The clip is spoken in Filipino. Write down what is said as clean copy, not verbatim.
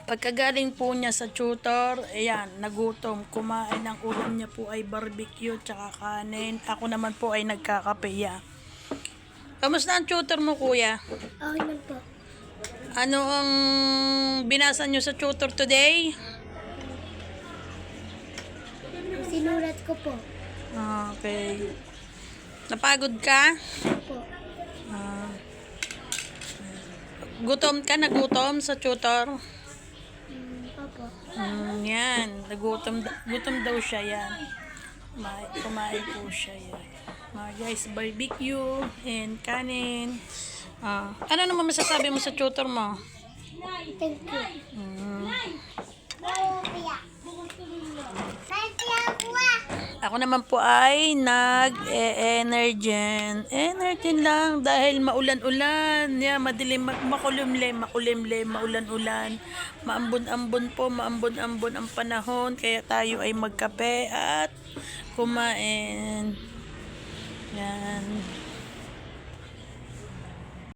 Pagkagaling po niya sa tutor, ayan, nagutom. Kumain ng ulam niya po ay barbecue tsaka kanin. Ako naman po ay nagkakapeya. Kamusta ang tutor mo, kuya? Okay lang po. Ano ang binasa niyo sa tutor today? Sinulat ko po. Okay. Napagod ka? Po. Gutom ka? Nagutom sa tutor? Opo. Yan. Gutom daw siya yan. Kumain po siya yan. Guys, barbecue and kanin. Ano naman masasabi mo sa tutor mo? Thank you. Ako naman po ay nag-energen. Energy lang dahil maulan-ulan. Yeah, madilim, makulimlim, maulan-ulan. Maambon-ambon po, maambon-ambon ang panahon. Kaya tayo ay magkape at kumain. Yan.